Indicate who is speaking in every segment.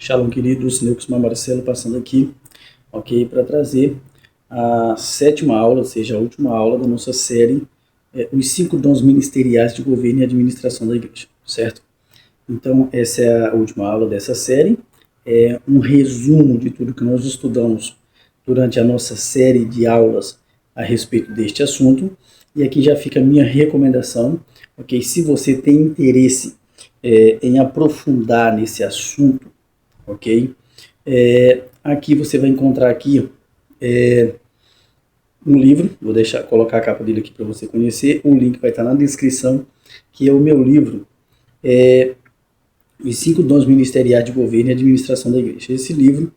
Speaker 1: Shalom, queridos, Neucosmar Marcelo passando aqui, ok, para trazer a sétima aula, ou seja, a última aula da nossa série, os 5 dons ministeriais de governo e administração da igreja, certo? Então, essa é a última aula dessa série, é um resumo de tudo que nós estudamos durante a nossa série de aulas a respeito deste assunto, e aqui já fica a minha recomendação, ok? Se você tem interesse em aprofundar nesse assunto, ok? Aqui você vai encontrar aqui um livro, vou colocar a capa dele aqui para você conhecer, o link vai estar na descrição, que é o meu livro, Os 5 dons ministeriais de governo e administração da igreja. Esse livro,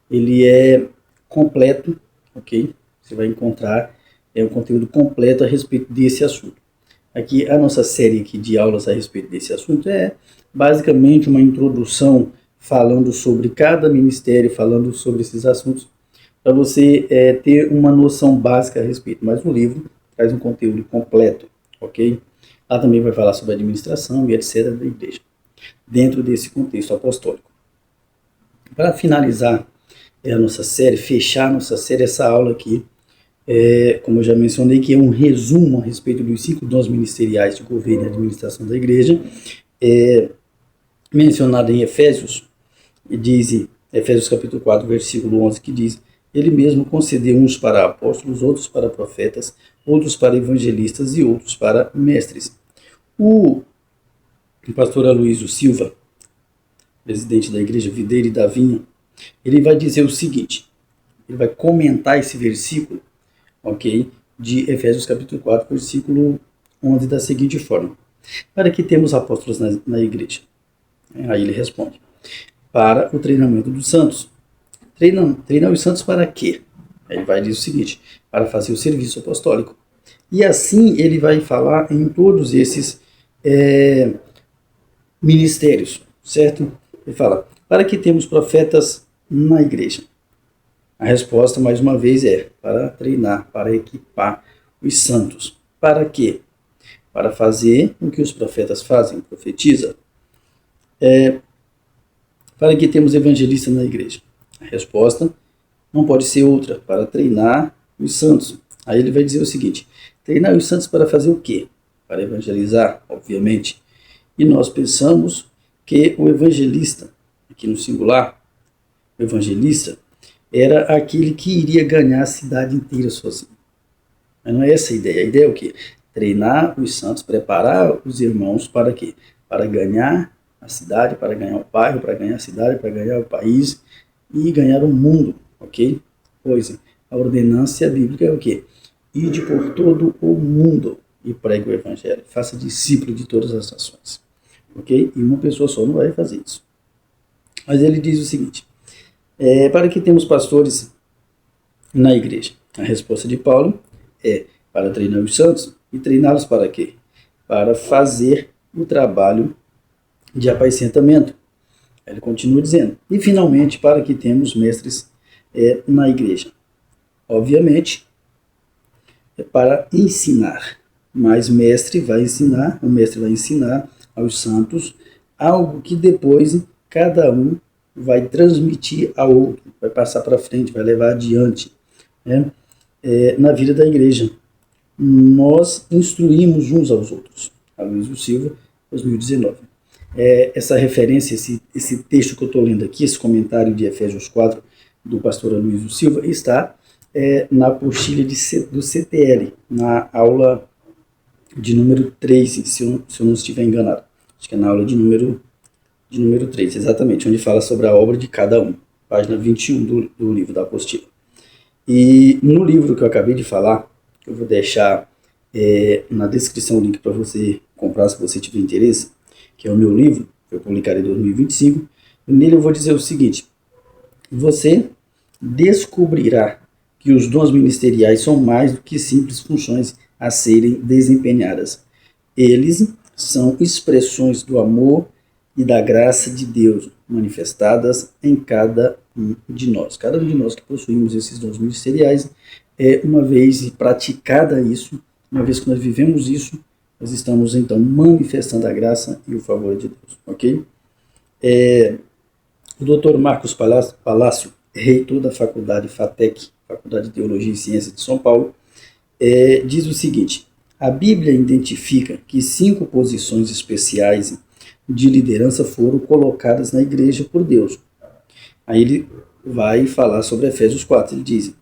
Speaker 1: ele é completo, ok? Você vai encontrar um conteúdo completo a respeito desse assunto. Aqui, a nossa série aqui de aulas a respeito desse assunto é basicamente uma introdução falando sobre cada ministério, falando sobre esses assuntos, para você ter uma noção básica a respeito. Mas o livro traz um conteúdo completo, ok? Lá também vai falar sobre administração e etc. da igreja, dentro desse contexto apostólico. Para finalizar a nossa série, fechar a nossa série, essa aula aqui, como eu já mencionei, que é um resumo a respeito dos 5 dons ministeriais de governo e administração da igreja, mencionado em Efésios, diz Efésios capítulo 4, versículo 11, que diz: Ele mesmo concedeu uns para apóstolos, outros para profetas, outros para evangelistas e outros para mestres. O pastor Aloysio Silva, presidente da igreja Videira da Vinha, ele vai dizer o seguinte, ele vai comentar esse versículo, ok, de Efésios capítulo 4, versículo 11, da seguinte forma: para que temos apóstolos na igreja? Aí ele responde: para o treinamento dos santos. Treinar os santos para quê? Ele vai dizer o seguinte: para fazer o serviço apostólico. E assim ele vai falar em todos esses ministérios, certo? Ele fala: para que temos profetas na igreja? A resposta, mais uma vez, é para treinar, para equipar os santos. Para quê? Para fazer o que os profetas fazem, profetiza. Para que temos evangelistas na igreja? A resposta não pode ser outra, para treinar os santos. Aí ele vai dizer o seguinte: treinar os santos para fazer o quê? Para evangelizar, obviamente. E nós pensamos que o evangelista, aqui no singular, o evangelista, era aquele que iria ganhar a cidade inteira sozinho. Mas não é essa a ideia. A ideia é o quê? Treinar os santos, preparar os irmãos para quê? Para ganhar a cidade, para ganhar o bairro, para ganhar a cidade, para ganhar o país e ganhar o mundo, ok? Pois a ordenância bíblica é o quê? Ide por todo o mundo e pregue o evangelho. Faça discípulo de todas as nações, ok? E uma pessoa só não vai fazer isso. Mas ele diz o seguinte: para que temos pastores na igreja? A resposta de Paulo é para treinar os santos. E treiná-los para quê? Para fazer o trabalho de apacentamento. Ele continua dizendo: e finalmente para que temos mestres na igreja. Obviamente, é para ensinar. Mas o mestre vai ensinar aos santos algo que depois cada um vai transmitir ao outro, vai passar para frente, vai levar adiante, né? Na vida da igreja. Nós instruímos uns aos outros. Aloysio Silva, 2019. Essa referência, esse texto que eu estou lendo aqui, esse comentário de Efésios 4, do pastor Aloysio Silva, está na apostila do CTL, na aula de número 3, se eu não estiver enganado. Acho que é na aula de número 3, exatamente, onde fala sobre a obra de cada um. Página 21 do livro da apostila. E no livro que eu acabei de falar, eu vou deixar na descrição o link para você comprar se você tiver interesse, que é o meu livro, foi publicado em 2025. E nele eu vou dizer o seguinte: você descobrirá que os dons ministeriais são mais do que simples funções a serem desempenhadas. Eles são expressões do amor e da graça de Deus manifestadas em cada um de nós. Cada um de nós que possuímos esses dons ministeriais, uma vez praticada isso, uma vez que nós vivemos isso, nós estamos então manifestando a graça e o favor de Deus, ok? O Dr. Marcos Palácio, reitor da Faculdade FATEC, Faculdade de Teologia e Ciências de São Paulo, diz o seguinte: a Bíblia identifica que 5 posições especiais de liderança foram colocadas na igreja por Deus. Aí ele vai falar sobre Efésios 4, ele diz,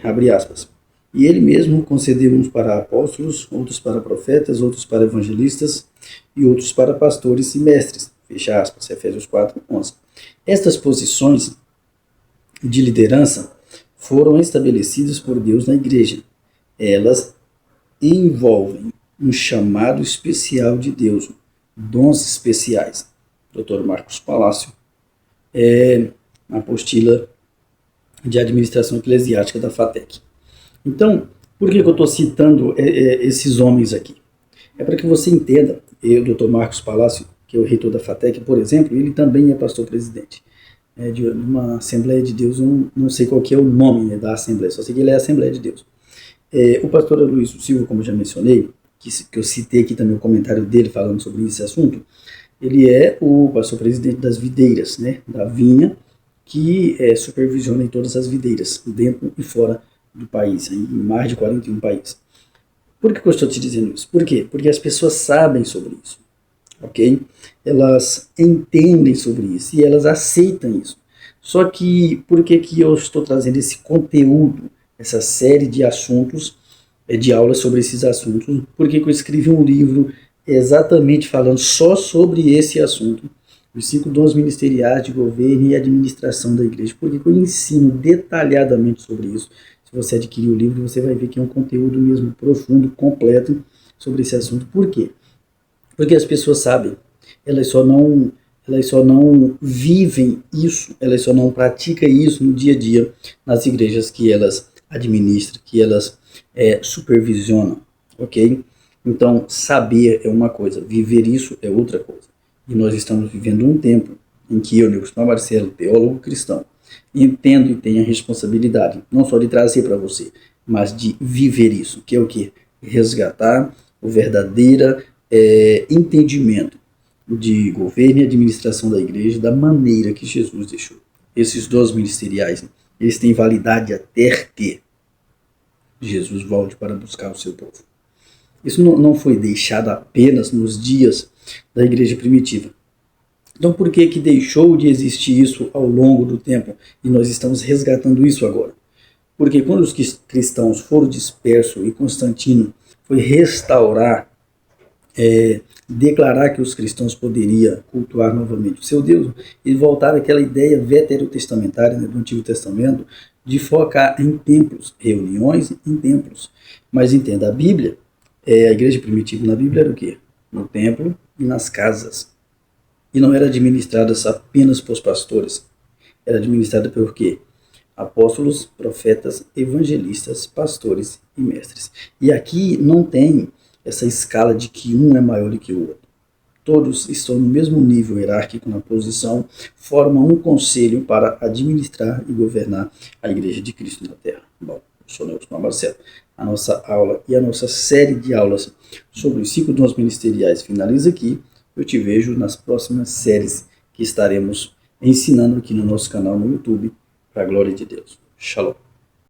Speaker 1: abre aspas, e ele mesmo concedeu uns para apóstolos, outros para profetas, outros para evangelistas e outros para pastores e mestres, fecha aspas, Efésios 4, 11. Estas posições de liderança foram estabelecidas por Deus na igreja. Elas envolvem um chamado especial de Deus, dons especiais. Dr. Marcos Palácio, na apostila de administração eclesiástica da FATEC. Então, por que eu estou citando esses homens aqui? É para que você entenda, o Dr. Marcos Palácio, que é o reitor da FATEC, por exemplo, ele também é pastor-presidente de uma Assembleia de Deus, não sei qual que é o nome da Assembleia, só sei que ele é a Assembleia de Deus. O pastor Aloysio Silva, como eu já mencionei, que eu citei aqui também o comentário dele falando sobre esse assunto, ele é o pastor-presidente das videiras, né, da vinha, que supervisiona em todas as videiras, dentro e fora do país, em mais de 41 países. Por que eu estou te dizendo isso? Por quê? Porque as pessoas sabem sobre isso, ok? Elas entendem sobre isso e elas aceitam isso. Só que, por que eu estou trazendo esse conteúdo, essa série de assuntos, de aulas sobre esses assuntos? Por que eu escrevi um livro exatamente falando só sobre esse assunto? Os 5 dons ministeriais de governo e administração da igreja. Porque eu ensino detalhadamente sobre isso. Se você adquirir o livro, você vai ver que é um conteúdo mesmo profundo, completo sobre esse assunto. Por quê? Porque as pessoas sabem, elas só não vivem isso, elas só não praticam isso no dia a dia nas igrejas que elas administram, que elas supervisionam, ok? Então, saber é uma coisa, viver isso é outra coisa. E nós estamos vivendo um tempo em que eu, Nilson Marcelo, teólogo cristão, entendo e tenho a responsabilidade, não só de trazer para você, mas de viver isso, que é o quê? Resgatar o verdadeiro entendimento de governo e administração da igreja da maneira que Jesus deixou. Esses dons ministeriais, eles têm validade até que Jesus volte para buscar o seu povo. Isso não foi deixado apenas nos dias da igreja primitiva. Então, por que deixou de existir isso ao longo do tempo e nós estamos resgatando isso agora? Porque quando os cristãos foram dispersos e Constantino foi restaurar, declarar que os cristãos poderiam cultuar novamente o seu Deus, e voltar àquela ideia veterotestamentária, né, do Antigo Testamento, de focar em templos, reuniões em templos. Mas entenda, a Bíblia, a igreja primitiva na Bíblia era o quê? No templo e nas casas. E não era administrada apenas por pastores, era administrada por quê? Apóstolos, profetas, evangelistas, pastores e mestres. E aqui não tem essa escala de que um é maior do que o outro. Todos estão no mesmo nível hierárquico na posição, formam um conselho para administrar e governar a Igreja de Cristo na Terra. Bom, eu sou Nilson Marcelo. A nossa aula e a nossa série de aulas sobre os 5 dons ministeriais finaliza aqui. Eu te vejo nas próximas séries que estaremos ensinando aqui no nosso canal no YouTube, para a glória de Deus. Shalom.